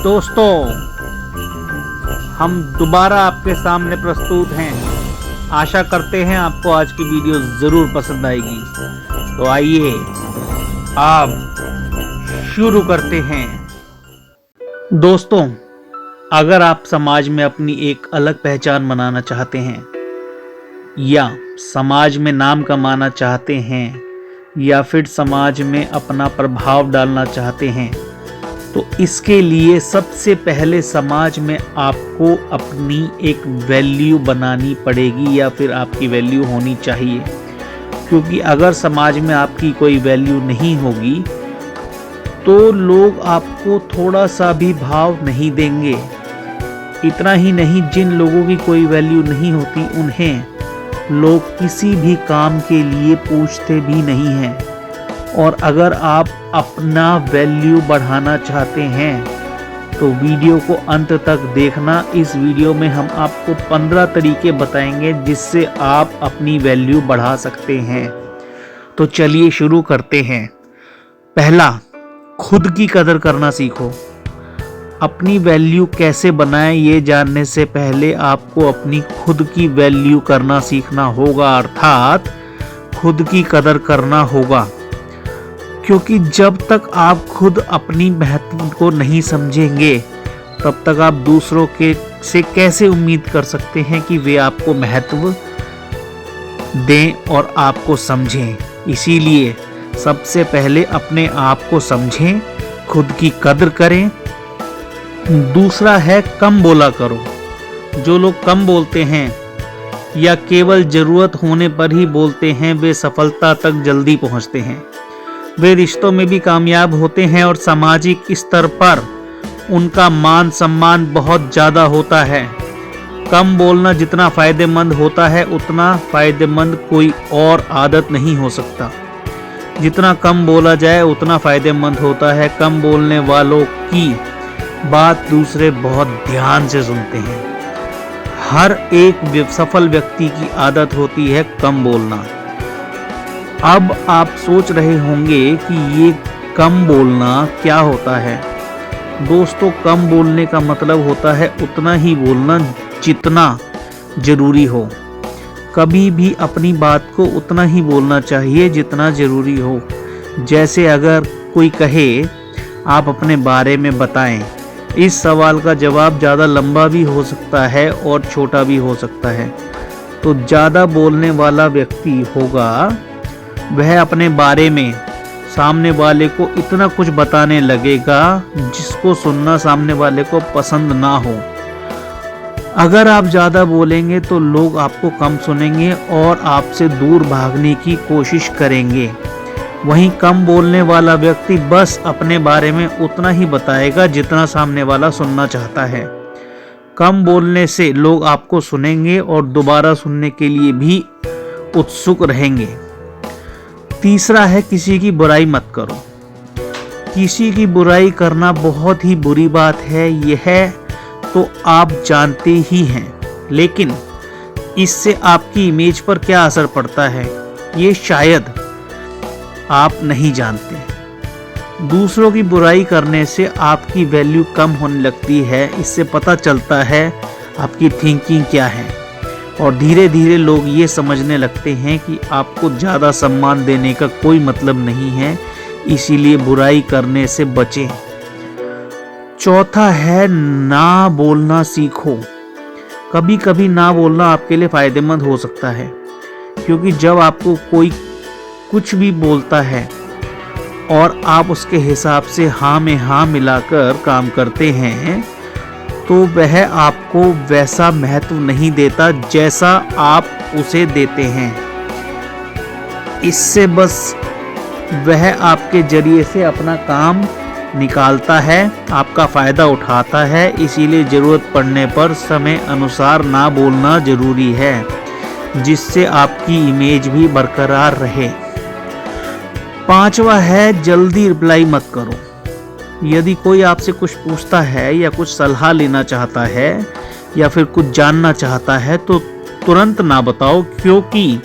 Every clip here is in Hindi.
दोस्तों, हम दोबारा आपके सामने प्रस्तुत हैं। आशा करते हैं आपको आज की वीडियो ज़रूर पसंद आएगी। तो आइए आप शुरू करते हैं। दोस्तों, अगर आप समाज में अपनी एक अलग पहचान बनाना चाहते हैं या समाज में नाम कमाना चाहते हैं या फिर समाज में अपना प्रभाव डालना चाहते हैं, तो इसके लिए सबसे पहले समाज में आपको अपनी एक वैल्यू बनानी पड़ेगी या फिर आपकी वैल्यू होनी चाहिए। क्योंकि अगर समाज में आपकी कोई वैल्यू नहीं होगी तो लोग आपको थोड़ा सा भी भाव नहीं देंगे। इतना ही नहीं, जिन लोगों की कोई वैल्यू नहीं होती उन्हें लोग किसी भी काम के लिए पूछते भी नहीं हैं। और अगर आप अपना वैल्यू बढ़ाना चाहते हैं तो वीडियो को अंत तक देखना। इस वीडियो में हम आपको 15 तरीके बताएंगे जिससे आप अपनी वैल्यू बढ़ा सकते हैं। तो चलिए शुरू करते हैं। पहला, खुद की कदर करना सीखो। अपनी वैल्यू कैसे बनाएं ये जानने से पहले आपको अपनी खुद की वैल्यू करना सीखना होगा, अर्थात खुद की कदर करना होगा। क्योंकि जब तक आप खुद अपनी महत्व को नहीं समझेंगे तब तक आप दूसरों के से कैसे उम्मीद कर सकते हैं कि वे आपको महत्व दें और आपको समझें। इसीलिए सबसे पहले अपने आप को समझें, खुद की कदर करें। दूसरा है, कम बोला करो। जो लोग कम बोलते हैं या केवल जरूरत होने पर ही बोलते हैं, वे सफलता तक जल्दी पहुंचते हैं। वे रिश्तों में भी कामयाब होते हैं और सामाजिक स्तर पर उनका मान सम्मान बहुत ज़्यादा होता है। कम बोलना जितना फ़ायदेमंद होता है उतना फ़ायदेमंद कोई और आदत नहीं हो सकता। जितना कम बोला जाए उतना फ़ायदेमंद होता है। कम बोलने वालों की बात दूसरे बहुत ध्यान से सुनते हैं। हर एक सफल व्यक्ति की आदत होती है कम बोलना। अब आप सोच रहे होंगे कि ये कम बोलना क्या होता है। दोस्तों, कम बोलने का मतलब होता है उतना ही बोलना जितना जरूरी हो। कभी भी अपनी बात को उतना ही बोलना चाहिए जितना जरूरी हो। जैसे अगर कोई कहे आप अपने बारे में बताएं, इस सवाल का जवाब ज़्यादा लंबा भी हो सकता है और छोटा भी हो सकता है। तो ज़्यादा बोलने वाला व्यक्ति होगा वह अपने बारे में सामने वाले को इतना कुछ बताने लगेगा जिसको सुनना सामने वाले को पसंद ना हो। अगर आप ज़्यादा बोलेंगे तो लोग आपको कम सुनेंगे और आपसे दूर भागने की कोशिश करेंगे। वहीं कम बोलने वाला व्यक्ति बस अपने बारे में उतना ही बताएगा जितना सामने वाला सुनना चाहता है। कम बोलने से लोग आपको सुनेंगे और दोबारा सुनने के लिए भी उत्सुक रहेंगे। तीसरा है, किसी की बुराई मत करो। किसी की बुराई करना बहुत ही बुरी बात है, यह तो आप जानते ही हैं। लेकिन इससे आपकी इमेज पर क्या असर पड़ता है ये शायद आप नहीं जानते। दूसरों की बुराई करने से आपकी वैल्यू कम होने लगती है। इससे पता चलता है आपकी थिंकिंग क्या है और धीरे धीरे लोग ये समझने लगते हैं कि आपको ज़्यादा सम्मान देने का कोई मतलब नहीं है। इसीलिए बुराई करने से बचें। चौथा है, ना बोलना सीखो। कभी कभी ना बोलना आपके लिए फ़ायदेमंद हो सकता है। क्योंकि जब आपको कोई कुछ भी बोलता है और आप उसके हिसाब से हाँ में हाँ मिलाकर काम करते हैं तो वह आपको वैसा महत्व नहीं देता जैसा आप उसे देते हैं। इससे बस वह आपके जरिए से अपना काम निकालता है, आपका फ़ायदा उठाता है। इसीलिए ज़रूरत पड़ने पर समय अनुसार ना बोलना ज़रूरी है, जिससे आपकी इमेज भी बरकरार रहे। पांचवा है, जल्दी रिप्लाई मत करो। यदि कोई आपसे कुछ पूछता है या कुछ सलाह लेना चाहता है या फिर कुछ जानना चाहता है तो तुरंत ना बताओ, क्योंकि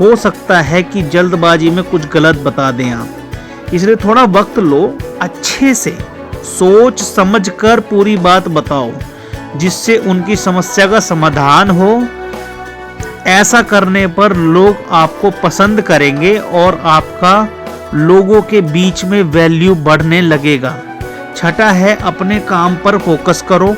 हो सकता है कि जल्दबाजी में कुछ गलत बता दें आप। इसलिए थोड़ा वक्त लो, अच्छे से सोच समझकर पूरी बात बताओ जिससे उनकी समस्या का समाधान हो। ऐसा करने पर लोग आपको पसंद करेंगे और आपका लोगों के बीच में वैल्यू बढ़ने लगेगा। छठा है, अपने काम पर फोकस करो।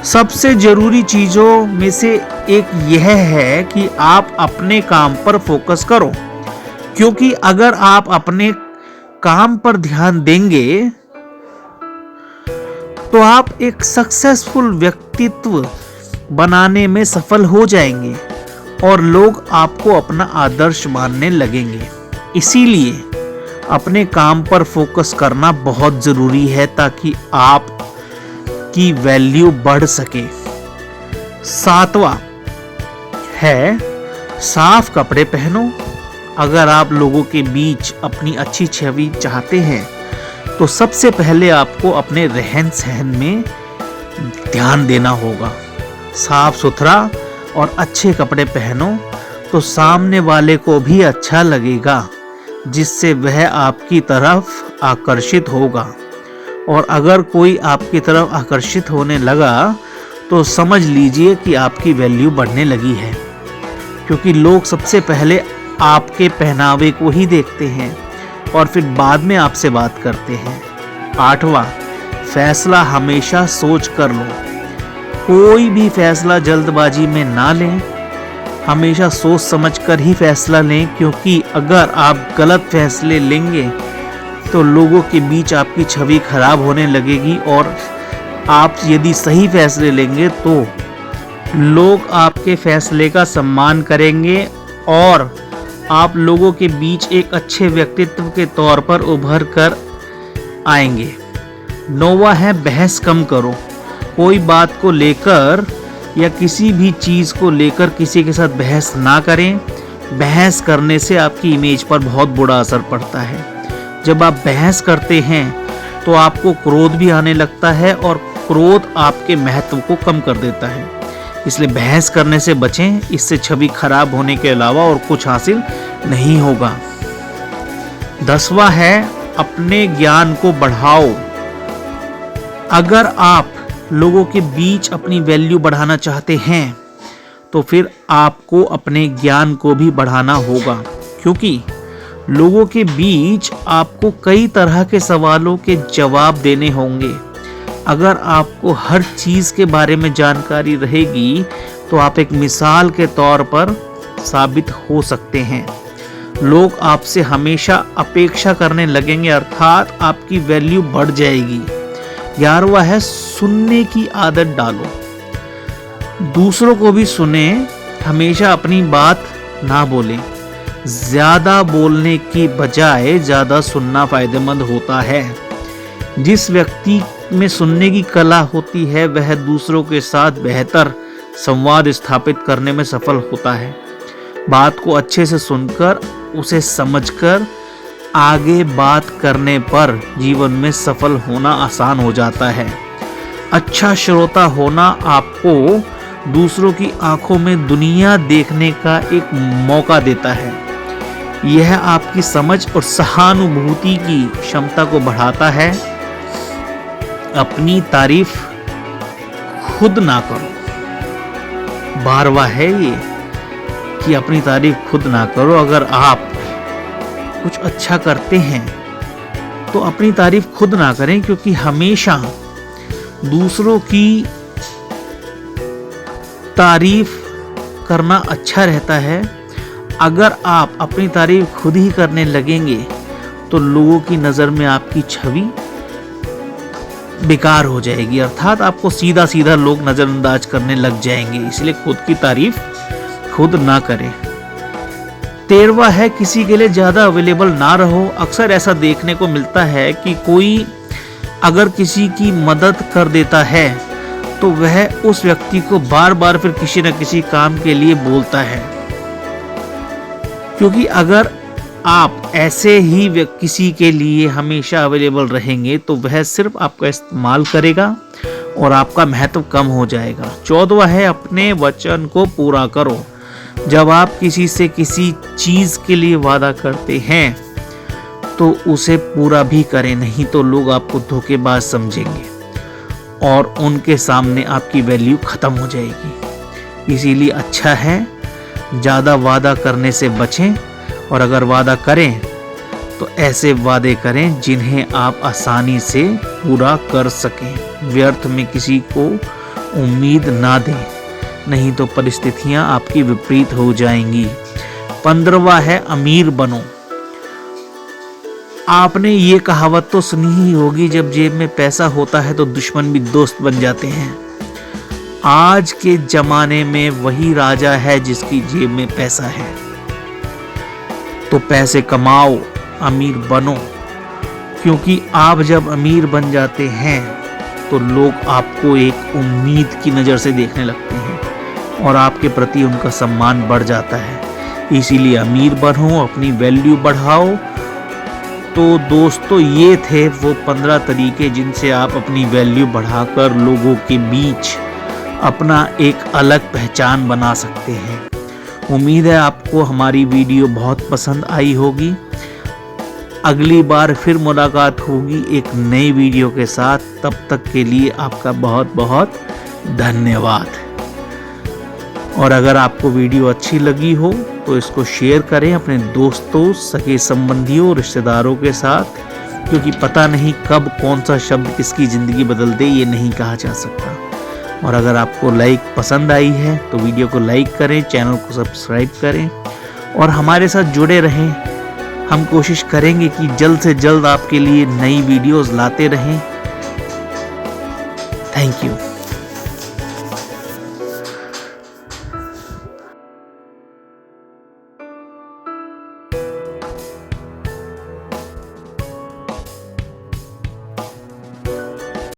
सबसे जरूरी चीजों में से एक यह है कि आप अपने काम पर फोकस करो, क्योंकि अगर आप अपने काम पर ध्यान देंगे तो आप एक सक्सेसफुल व्यक्तित्व बनाने में सफल हो जाएंगे और लोग आपको अपना आदर्श मानने लगेंगे। इसीलिए अपने काम पर फोकस करना बहुत जरूरी है ताकि आप की वैल्यू बढ़ सके। सातवां है, साफ कपड़े पहनो। अगर आप लोगों के बीच अपनी अच्छी छवि चाहते हैं तो सबसे पहले आपको अपने रहन सहन में ध्यान देना होगा। साफ सुथरा और अच्छे कपड़े पहनो तो सामने वाले को भी अच्छा लगेगा, जिससे वह आपकी तरफ आकर्षित होगा। और अगर कोई आपकी तरफ आकर्षित होने लगा तो समझ लीजिए कि आपकी वैल्यू बढ़ने लगी है, क्योंकि लोग सबसे पहले आपके पहनावे को ही देखते हैं और फिर बाद में आपसे बात करते हैं। आठवां, फैसला हमेशा सोच कर लो। कोई भी फैसला जल्दबाजी में ना लें, हमेशा सोच समझ कर ही फैसला लें, क्योंकि अगर आप गलत फैसले लेंगे तो लोगों के बीच आपकी छवि खराब होने लगेगी, और आप यदि सही फैसले लेंगे तो लोग आपके फैसले का सम्मान करेंगे और आप लोगों के बीच एक अच्छे व्यक्तित्व के तौर पर उभर कर आएंगे। नौवां है, बहस कम करो। कोई बात को लेकर या किसी भी चीज़ को लेकर किसी के साथ बहस ना करें। बहस करने से आपकी इमेज पर बहुत बुरा असर पड़ता है। जब आप बहस करते हैं तो आपको क्रोध भी आने लगता है और क्रोध आपके महत्व को कम कर देता है। इसलिए बहस करने से बचें, इससे छवि खराब होने के अलावा और कुछ हासिल नहीं होगा। 10वां है, अपने ज्ञान को बढ़ाओ। अगर आप लोगों के बीच अपनी वैल्यू बढ़ाना चाहते हैं तो फिर आपको अपने ज्ञान को भी बढ़ाना होगा, क्योंकि लोगों के बीच आपको कई तरह के सवालों के जवाब देने होंगे। अगर आपको हर चीज़ के बारे में जानकारी रहेगी तो आप एक मिसाल के तौर पर साबित हो सकते हैं। लोग आपसे हमेशा अपेक्षा करने लगेंगे, अर्थात आपकी वैल्यू बढ़ जाएगी। 11वां है, सुनने की आदत डालो। दूसरों को भी सुने, हमेशा अपनी बात ना बोलें। ज्यादा बोलने की बजाय ज्यादा सुनना फायदेमंद होता है। जिस व्यक्ति में सुनने की कला होती है वह दूसरों के साथ बेहतर संवाद स्थापित करने में सफल होता है। बात को अच्छे से सुनकर उसे समझकर आगे बात करने पर जीवन में सफल होना आसान हो जाता है। अच्छा श्रोता होना आपको दूसरों की आंखों में दुनिया देखने का एक मौका देता है। यह आपकी समझ और सहानुभूति की क्षमता को बढ़ाता है। अपनी तारीफ खुद ना करो। 12वां है ये कि अपनी तारीफ खुद ना करो। अगर आप कुछ अच्छा करते हैं तो अपनी तारीफ खुद ना करें, क्योंकि हमेशा दूसरों की तारीफ करना अच्छा रहता है। अगर आप अपनी तारीफ खुद ही करने लगेंगे तो लोगों की नज़र में आपकी छवि बेकार हो जाएगी, अर्थात आपको सीधा सीधा लोग नज़रअंदाज करने लग जाएंगे। इसलिए खुद की तारीफ खुद ना करें। 13वां है, किसी के लिए ज़्यादा अवेलेबल ना रहो। अक्सर ऐसा देखने को मिलता है कि कोई अगर किसी की मदद कर देता है तो वह उस व्यक्ति को बार बार फिर किसी न किसी काम के लिए बोलता है, क्योंकि अगर आप ऐसे ही किसी के लिए हमेशा अवेलेबल रहेंगे तो वह सिर्फ आपका इस्तेमाल करेगा और आपका महत्व कम हो जाएगा। 14वां है, अपने वचन को पूरा करो। जब आप किसी से किसी चीज़ के लिए वादा करते हैं तो उसे पूरा भी करें, नहीं तो लोग आपको धोखेबाज समझेंगे और उनके सामने आपकी वैल्यू खत्म हो जाएगी। इसीलिए अच्छा है ज़्यादा वादा करने से बचें, और अगर वादा करें तो ऐसे वादे करें जिन्हें आप आसानी से पूरा कर सकें। व्यर्थ में किसी को उम्मीद ना दें, नहीं तो परिस्थितियां आपकी विपरीत हो जाएंगी। 15वां है अमीर बनो। आपने ये कहावत तो सुनी ही होगी, जब जेब में पैसा होता है तो दुश्मन भी दोस्त बन जाते हैं। आज के जमाने में वही राजा है जिसकी जेब में पैसा है। तो पैसे कमाओ, अमीर बनो, क्योंकि आप जब अमीर बन जाते हैं तो लोग आपको एक उम्मीद की नज़र से देखने लगते हैं और आपके प्रति उनका सम्मान बढ़ जाता है। इसीलिए अमीर बनो, अपनी वैल्यू बढ़ाओ। तो दोस्तों, ये थे वो 15 तरीके जिनसे आप अपनी वैल्यू बढ़ाकर लोगों के बीच अपना एक अलग पहचान बना सकते हैं। उम्मीद है आपको हमारी वीडियो बहुत पसंद आई होगी। अगली बार फिर मुलाकात होगी एक नई वीडियो के साथ। तब तक के लिए आपका बहुत बहुत धन्यवाद। और अगर आपको वीडियो अच्छी लगी हो तो इसको शेयर करें अपने दोस्तों, सगे संबंधियों, रिश्तेदारों के साथ, क्योंकि पता नहीं कब कौन सा शब्द किसकी ज़िंदगी बदल दे, ये नहीं कहा जा सकता। और अगर आपको लाइक पसंद आई है तो वीडियो को लाइक करें, चैनल को सब्सक्राइब करें और हमारे साथ जुड़े रहें। हम कोशिश करेंगे कि जल्द से जल्द आपके लिए नई वीडियोस लाते रहें। Thank you.